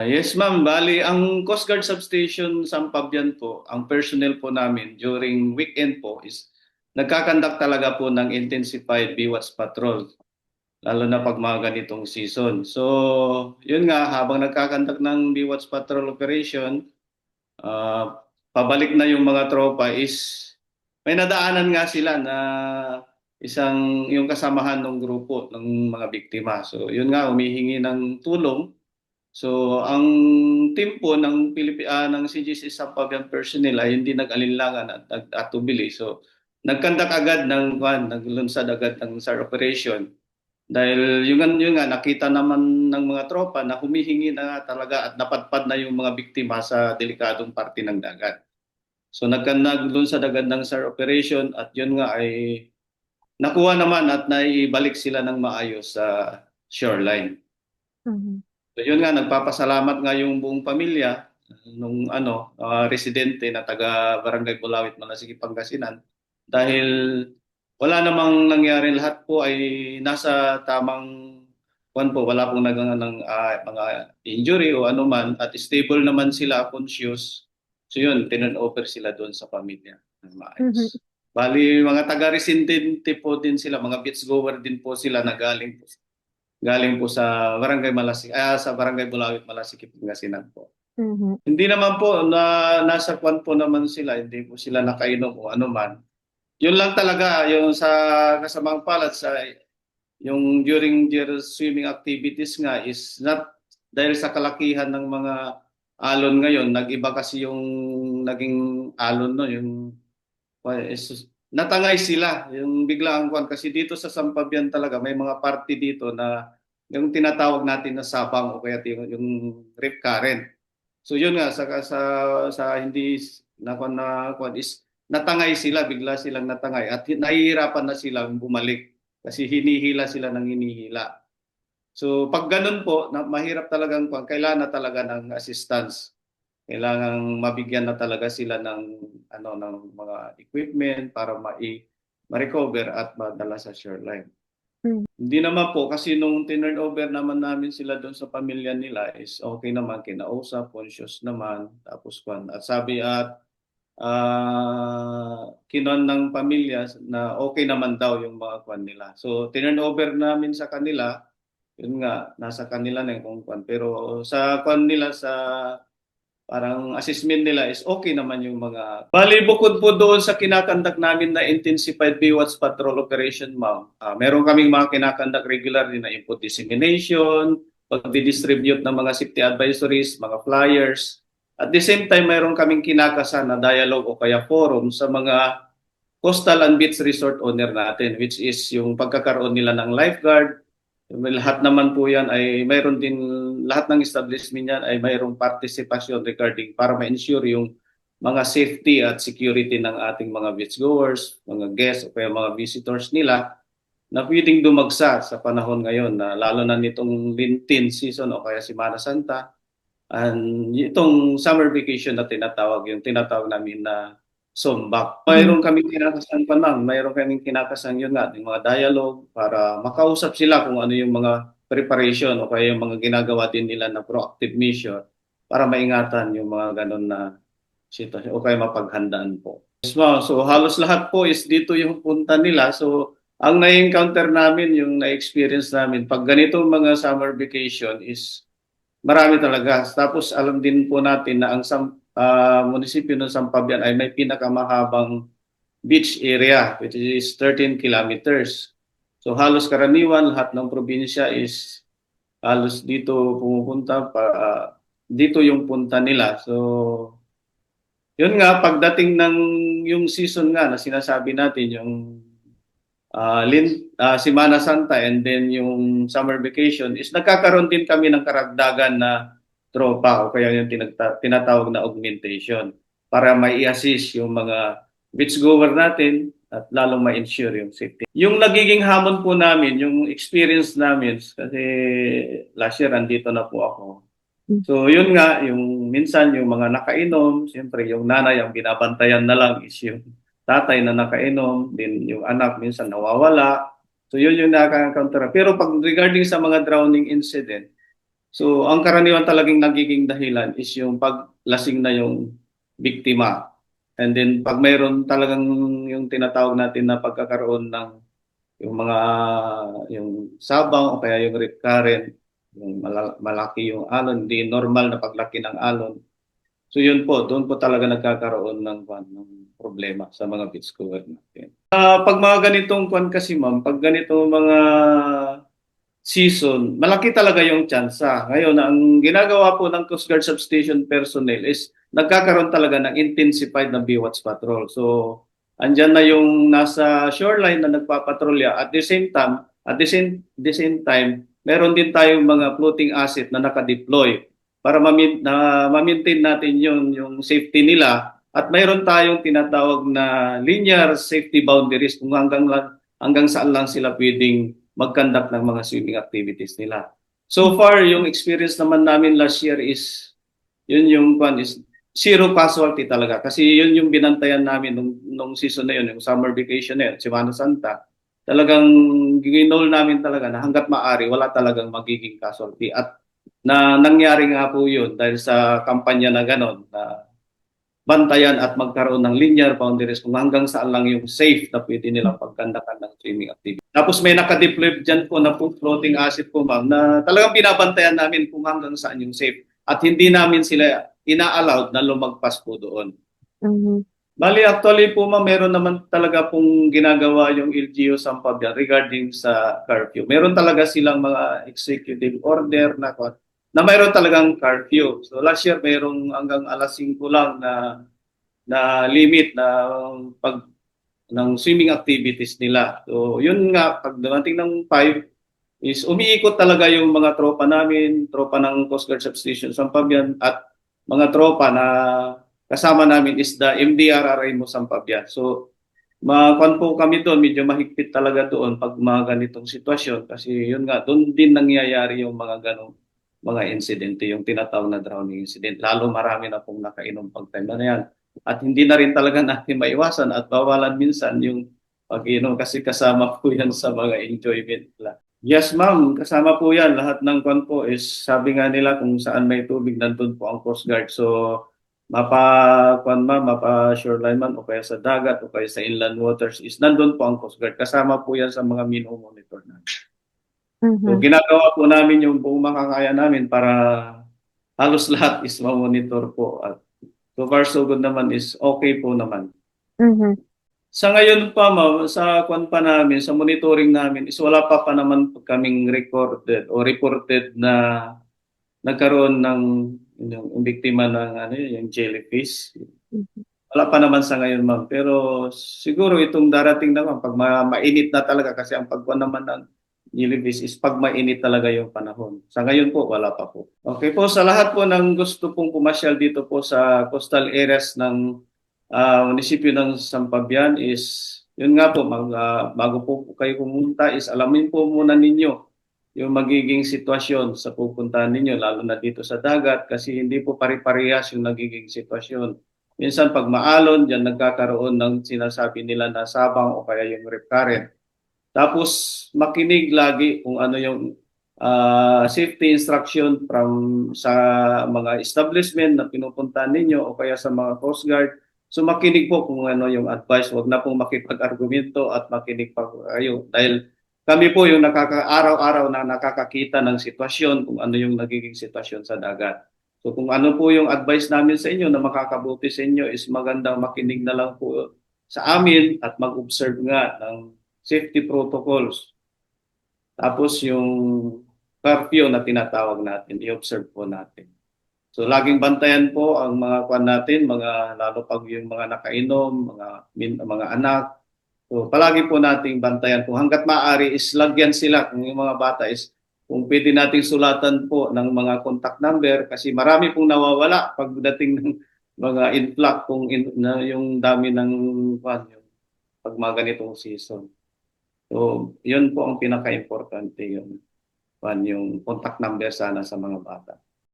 Yes, ma'am. Bali, ang Coast Guard Substation Sampabian po, ang personnel po namin during weekend po is nagkakandak talaga po ng intensified BWATS patrol, lalo na pag mga ganitong season. So, yun nga, habang nagkakandak ng BWATS patrol operation, pabalik na yung mga tropa is may nadaanan nga sila na yung kasamahan ng grupo ng mga biktima. So, yun nga, humihingi ng tulong. So, ang team po ng ng CGC Sampaguan personnel ay hindi nag-alinlangan at tubili. So, nagkandak agad naglunsad agad ng SAR operation. Dahil yun nga, nakita naman ng mga tropa na humihingi na nga talaga at napadpad na yung mga biktima sa delikadong parte ng dagat. So, naglunsad agad ng SAR operation at yun nga ay nakuha naman at naibalik sila ng maayos sa shoreline. Mhm. So yun nga, nagpapasalamat nga yung buong pamilya nung residente na taga Barangay Bulawit, Malasigi, Pangasinan dahil wala namang nangyari, lahat po ay nasa tamang wala pong mga injury o anuman at stable naman sila, conscious. So yun, over sila doon sa pamilya ng Mhm. maayos. Bali, mga taga-residente po din sila, mga beach goer din po sila na galing po sa sa Barangay Bulawit, Malasiki, Pangasinan po. Mhm. Hindi naman po na nasa kwan po naman sila, hindi po sila nakainom o ano man. Yun lang talaga yung sa kasamang palad sa yung during their swimming activities nga is not dahil sa kalakihan ng mga alon ngayon, nag-iba kasi yung naging alon no, yung natangay sila, yung biglaang kwan. Kasi dito sa Sampabian talaga, may mga party dito na yung tinatawag natin na sabang o kaya yung rip current. So yun nga, sa hindi kwan is natangay sila, bigla silang natangay at nahihirapan na silang bumalik kasi hinihila sila ng hinihila. So pag ganun po, mahirap talagang kwan, kailangan na talaga ng assistance, kailangang mabigyan na talaga sila ng ng mga equipment para ma-recover at madala sa shoreline. Mhm. Hindi naman po kasi nung tinurn over naman namin sila doon sa pamilya nila is okay naman, kinausap, conscious naman, tapos kwan. At sabi at kinon ng pamilya na okay naman daw yung mga kwan nila. So tinurn over namin sa kanila, yun nga, nasa kanila na yung kung kwan. Pero sa kwan nila, sa parang assessment nila is okay naman yung mga. Bali, bukod po doon sa kinakandak namin na intensified BWATS patrol operation, ma'am, meron kaming mga kinakandak regularly na input dissemination, pag-distribute ng mga safety advisories, mga flyers. At the same time, meron kaming kinakasan na dialogue o kaya forum sa mga coastal and beach resort owner natin, which is yung pagkakaroon nila ng lifeguard. Lahat naman po yan ay mayroon din, lahat ng establishment yan ay mayroong participation regarding para ma-ensure yung mga safety at security ng ating mga beachgoers, mga guests o kaya mga visitors nila na pwedeng dumagsa sa panahon ngayon na lalo na nitong Lintin season o kaya Semana Santa. And itong summer vacation na tinatawag namin na Sombak. Mhm. Mayroon kaming kinakasan pa lang, mayroon kaming kinakasan yun nga, yung mga dialogue para makausap sila kung ano yung mga preparation o kaya yung mga ginagawa din nila na proactive mission para maingatan yung mga ganun na sitwasyon o kaya mapaghandaan po. Yes, ma'am. So halos lahat po is dito yung punta nila. So ang na-encounter namin, yung na-experience namin, pag ganitong mga summer vacation is marami talaga. Tapos alam din po natin na ang munisipyo ng Sampabian ay may pinakamahabang beach area which is 13 kilometers. So halos karaniwan lahat ng probinsya is halos dito pumupunta dito yung punta nila. So yun nga, pagdating ng yung season nga na sinasabi natin, yung Semana Santa and then yung summer vacation is nagkakaroon din kami ng karagdagan na tropa o kaya yung tinatawag na augmentation para may assist yung mga beachgoer natin at lalong ma-ensure yung safety. Yung nagiging hamon po namin, yung experience namin, kasi last year andito na po ako. So yun nga, yung minsan yung mga nakainom, siyempre yung nanay ang binabantayan na lang is yung tatay na nakainom, din yung anak minsan nawawala. So yun yung nakaka-counter. Pero pag regarding sa mga drowning incident, So, ang karaniwan talagang nagiging dahilan is yung paglasing na yung biktima. And then, pag mayroon talagang yung tinatawag natin na pagkakaroon ng yung mga yung sabang o kaya yung rip current, yung malaki yung alon, hindi normal na paglaki ng alon. So yun po, doon po talaga nagkakaroon ng problema sa mga beach cover natin. Pag mga ganitong kwan kasi ma'am, pag ganitong mga season, malaki talaga yung tsansa. Ngayon, ang ginagawa po ng Coast Guard Substation personnel is nagkakaroon talaga ng intensified na Baywatch patrol. So, andyan na yung nasa shoreline na nagpapatrolya. At the same time, meron din tayong mga floating asset na nakadeploy para ma-maintain natin yung safety nila. At mayroon tayong tinatawag na linear safety boundaries kung hanggang saan lang sila pwedeng mag-conduct ng mga swimming activities nila. So far, yung experience naman namin last year is, yun yung one is zero casualty talaga. Kasi yun yung binantayan namin nung season na yun, yung summer vacation na yun, Semana Santa. Talagang ginol namin talaga na hanggat maaari, wala talagang magiging casualty. At na nangyari nga po yun dahil sa kampanya na gano'n, na bantayan at magkaroon ng linear boundaries kung hanggang saan lang yung safe na pwede nilang pagkandakan ng swimming activity. Tapos may nakadeploy dyan po na floating asset po ma'am na talagang binabantayan namin kung hanggang saan yung safe at hindi namin sila ina-allowed na lumagpas po doon. Mhm. Bali, actually po ma'am, meron naman talaga pong ginagawa yung LGU Sampabian regarding sa curfew. Meron talaga silang mga executive order na mayroon talagang curfew. So last year, mayroong hanggang alas 5 lang na limit na pag ng swimming activities nila. So yun nga, pag dumating ng 5 is umiikot talaga yung mga tropa namin, tropa ng Coast Guard Substation Sampabian at mga tropa na kasama namin is the MDRRI mo Sampabian. So makuan po kami doon, medyo mahigpit talaga doon pag mga ganitong sitwasyon kasi yun nga, doon din nangyayari yung mga ganong mga insidente, yung tinatawag na drowning incident. Lalo marami na pong nakainom pag time na yan. At hindi na rin talaga natin maiwasan at bawalan minsan yung pag-inom kasi kasama po yan sa mga enjoyment nila. Yes, ma'am. Kasama po yan. Lahat ng kwan po is sabi nga nila kung saan may tubig, nandun po ang Coast Guard. So, kwan ma'am, shoreline man o kaya sa dagat o kaya sa inland waters is nandun po ang Coast Guard. Kasama po yan sa mga monitor namin. So, Mhm. ginagawa po namin yung buong makakaya namin para halos lahat is ma-monitor po. At so far so good naman is okay po naman. Mhm. Sa ngayon pa ma'am, sa kwan pa namin, sa monitoring namin is wala pa naman kaming recorded o reported na nagkaroon ng yung biktima ng ano yung jellyfish. Mhm. Wala pa naman sa ngayon ma'am. Pero siguro itong darating naman pag mainit na talaga kasi ang pagkuan naman ng jellyfish is pag mainit talaga yung panahon. Sa ngayon po wala pa po. Okay po, sa lahat po ng gusto pong pumasyal dito po sa coastal areas ng munisipyo ng Sampabian is yun nga po bago po kayo pumunta is alamin po muna ninyo yung magiging sitwasyon sa pupuntahan ninyo lalo na dito sa dagat kasi hindi po pare-parehas yung nagiging sitwasyon. Minsan pag maalon, diyan nagkakaroon ng sinasabi nila na sabang o kaya yung rip current. Tapos makinig lagi kung ano yung safety instruction from sa mga establishment na pinupuntahan ninyo o kaya sa mga Coast Guard. So makinig po kung ano yung advice. Huwag na pong makipag-argumento at makinig pa kayo. Dahil kami po yung araw-araw na nakakakita ng sitwasyon kung ano yung nagiging sitwasyon sa dagat. So kung ano po yung advice namin sa inyo na makakabuti sa inyo is magandang makinig na lang po sa amin at mag-observe nga ng safety protocols. Tapos yung curfew na tinatawag natin, i-observe po natin. So laging bantayan po ang mga kwan natin, mga lalo pag yung mga nakainom, mga anak. So palagi po nating bantayan kung hangga't maaari is lagyan sila kung yung mga bata is kung pwede nating sulatan po ng mga contact number kasi marami pong nawawala pagdating ng mga influx na yung dami ng kwan, yung pag mga ganitong season. So, yun po ang pinaka-importante yung contact number sana sa mga bata.